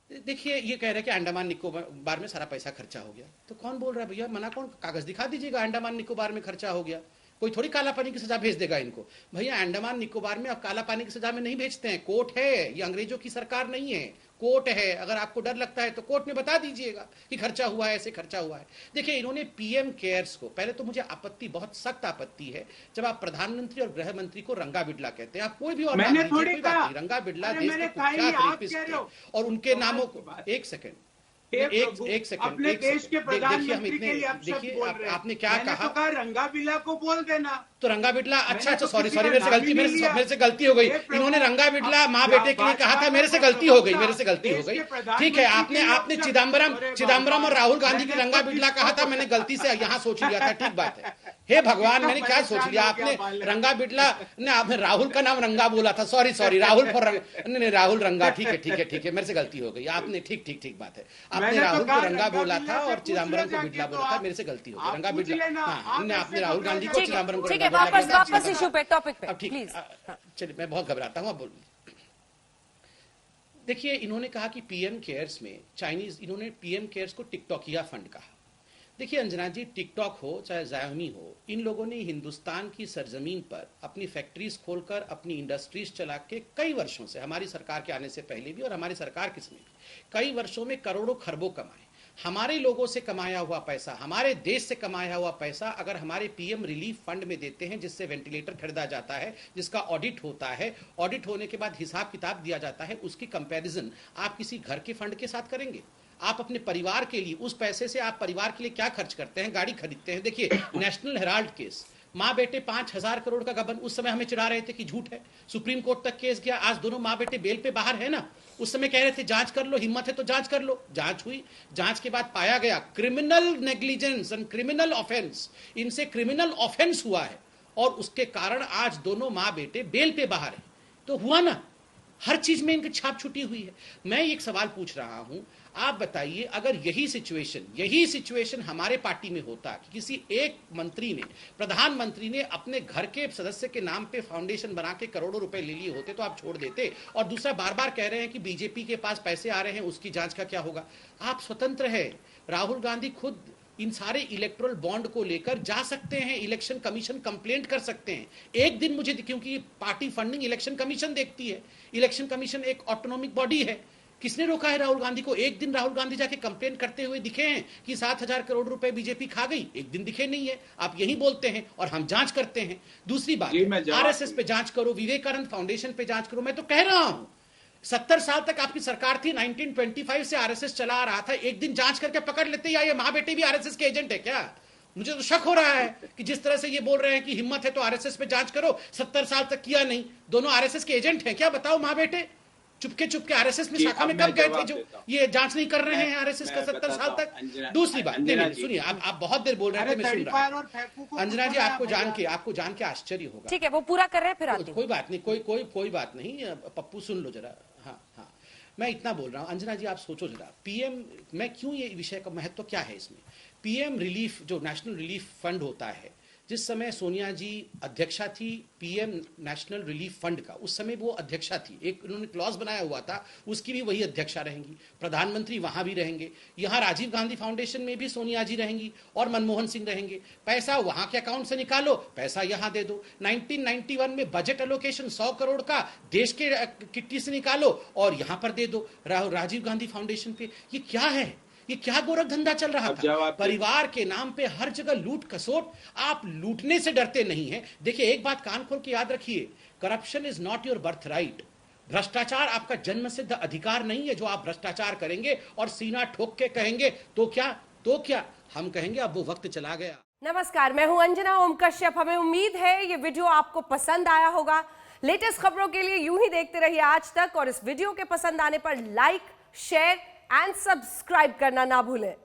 देखिए ये कह रहे हैं कि अंडमान निकोबार में सारा पैसा खर्चा हो गया, तो कौन बोल रहा है भैया? मना कौन? कागज दिखा दीजिएगा अंडमान निकोबार में खर्चा हो गया। कोई थोड़ी काला पानी की सजा भेज देगा इनको। भैया अंडमान निकोबार में अब काला पानी की सजा में नहीं भेजते हैं, कोर्ट है, ये अंग्रेजों की सरकार नहीं है, कोर्ट है। अगर आपको डर लगता है तो कोर्ट में बता दीजिएगा कि खर्चा हुआ है, ऐसे खर्चा हुआ है। देखिए इन्होंने पीएम केयर्स को, पहले तो मुझे आपत्ति, बहुत सख्त आपत्ति है जब आप प्रधानमंत्री और गृह मंत्री को रंगा बिडला कहते हैं। आप कोई भी और मैंने थोड़ी कहा, रंगा बिडला देश के मैंने कुख्यात रेपिस्ट थे, और उनके नामों को, एक सेकंड, एक सेकंड, अपने देश के प्रधानमंत्री के लिए आप शब्द बोल रहे हैं। आपने क्या कहा? तो कहा रंगा बिडला को बोल देना। तो रंगा बिडला, अच्छा सॉरी मेरे से गलती हो गई। इन्होंने रंगा बिडला माँ बेटे के लिए कहा था, मेरे से गलती हो गई। ठीक है, आपने चिदम्बरम और राहुल गांधी की रंगा बिडला कहा था, मैंने गलती से यहाँ सोच लिया था। ठीक बात है। हे भगवान, मैंने क्या सोच लिया? आपने रंगा बिडला ने, आपने राहुल का नाम रंगा बोला था। सॉरी राहुल फॉर नहीं, राहुल रंगा। ठीक है, मेरे से गलती हो गई। आपने ठीक बात है, आपने राहुल को रंगा बोला था और चिदम्बरम को बिडला बोला था, मेरे से गलती हो गई। रंगा बिडला, आपने राहुल गांधी को चिदम्बरम को, वापस इशू पे, टॉपिक पे प्लीज। चलिए, मैं बहुत घबराता हूँ, अब बोल। देखिए इन्होंने कहा कि पीएम केयर्स में चाइनीज, इन्होंने पीएम केयर्स को टिकटॉकिया फंड कहा। देखिए अंजना जी, टिकटॉक हो चाहे ज़ायोमी हो, इन लोगों ने हिंदुस्तान की सरजमीन पर अपनी फैक्ट्रीज खोलकर, अपनी इंडस्ट्रीज चला के कई वर्षों से, हमारी सरकार के आने से पहले भी और हमारी सरकार के समय भी, कई वर्षों में करोड़ों खरबों कमाए। हमारे लोगों से कमाया हुआ पैसा, हमारे देश से कमाया हुआ पैसा अगर हमारे पीएम रिलीफ फंड में देते हैं, जिससे वेंटिलेटर खरीदा जाता है, जिसका ऑडिट होता है, ऑडिट होने के बाद हिसाब किताब दिया जाता है, उसकी कंपैरिजन आप किसी घर के फंड के साथ करेंगे? आप अपने परिवार के लिए, उस पैसे से आप परिवार के लिए क्या खर्च करते हैं? गाड़ी खरीदते हैं। देखिए नेशनल हेराल्ड केस, माँ बेटे 5,000 करोड़ का गबन, उस समय हमें चिढ़ा रहे थे कि झूठ है, सुप्रीम कोर्ट तक केस गया, आज दोनों माँ बेटे बेल पे बाहर है ना। उस समय कह रहे थे जांच कर लो, हिम्मत है तो जांच कर लो। जांच हुई, जांच के बाद पाया गया criminal negligence and criminal offence, इनसे क्रिमिनल ऑफेंस हुआ है, और उसके कारण आज दोनों माँ बेटे बेल पे बाहर है। तो हुआ ना, हर चीज में इनकी छाप छुटी हुई है। मैं एक सवाल पूछ रहा हूं, आप बताइए, अगर यही सिचुएशन हमारे पार्टी में होता कि किसी एक मंत्री ने, प्रधानमंत्री ने अपने घर के सदस्य के नाम पे फाउंडेशन बना के करोड़ों रुपए ले लिए होते, तो आप छोड़ देते? और दूसरा, बार बार कह रहे हैं कि बीजेपी के पास पैसे आ रहे हैं, उसकी जांच का क्या होगा? आप स्वतंत्र है। राहुल गांधी खुद इन सारे इलेक्टोरल बॉन्ड को लेकर जा सकते हैं, इलेक्शन कमीशन कंप्लेंट कर सकते हैं एक दिन, मुझे, क्योंकि पार्टी फंडिंग इलेक्शन कमीशन देखती है, इलेक्शन कमीशन एक ऑटोनॉमिक बॉडी है। किसने रोका है राहुल गांधी को? एक दिन राहुल गांधी जाके कंप्लेंट करते हुए दिखे हैं कि 7,000 करोड़ रुपए बीजेपी खा गई? एक दिन दिखे नहीं है। आप यही बोलते हैं और हम जांच करते हैं। दूसरी बात, आरएसएस पे जांच करो, विवेकानंद फाउंडेशन पे जांच करो। मैं तो कह रहा हूं 70 साल तक आपकी सरकार थी, 1925 से आरएसएस चला आ रहा था, एक दिन जांच करके पकड़ लेते, या ये माँ बेटे भी आरएसएस के एजेंट है क्या? मुझे तो शक हो रहा है कि जिस तरह से ये बोल रहे हैं कि हिम्मत है तो आरएसएस पे जांच करो, 70 साल तक किया नहीं, दोनों आरएसएस के एजेंट हैं क्या? बताओ माँ बेटे, चुपके आरएसएस में शाखा में कब गए थे जो ये जांच नहीं कर रहे हैं आरएसएस का 70 साल तक? दूसरी बात, नहीं सुनिए, आप बहुत देर बोल रहे थे, मैं सुन रहा हूं। अंजना जी, आपको जान के आश्चर्य होगा। ठीक है, वो पूरा कर रहे हैं, फिर आती हूं। कोई बात नहीं, कोई बात नहीं, पप्पू सुन लो जरा। हाँ, मैं इतना बोल रहा हूं। अंजना जी, आप सोचो जरा, पीएम, मैं क्यों, ये विषय का महत्व क्या है इसमें? पीएम रिलीफ, जो नेशनल रिलीफ फंड होता है, जिस समय सोनिया जी अध्यक्षा थी पीएम नेशनल रिलीफ फंड का, उस समय वो अध्यक्षा थी, एक उन्होंने क्लॉज बनाया हुआ था, उसकी भी वही अध्यक्षा रहेंगी, प्रधानमंत्री वहां भी रहेंगे, यहाँ राजीव गांधी फाउंडेशन में भी सोनिया जी रहेंगी और मनमोहन सिंह रहेंगे। पैसा वहां के अकाउंट से निकालो, पैसा यहाँ दे दो। 1991 में बजट एलोकेशन 100 करोड़ का देश के किट्टी से निकालो और यहाँ पर दे दो राजीव गांधी फाउंडेशन पे। ये क्या है? ये क्या गोरख धंधा चल रहा था? परिवार के नाम पे हर जगह लूट खसोट। आप लूटने से डरते नहीं हैं। देखिए एक बात कान खोल के याद रखिए, corruption is not your birth right. भ्रष्टाचार आपका जन्मसिद्ध अधिकार नहीं है। जो आप भ्रष्टाचार करेंगे और सीना ठोक के कहेंगे तो क्या हम कहेंगे अब वो वक्त चला गया। नमस्कार, मैं हूं अंजना ओम कश्यप। हमें उम्मीद है ये वीडियो आपको पसंद आया होगा। लेटेस्ट खबरों के लिए यूं ही देखते रहिए आज तक, और इस वीडियो के पसंद आने पर लाइक, शेयर एंड सब्सक्राइब करना ना भूलें।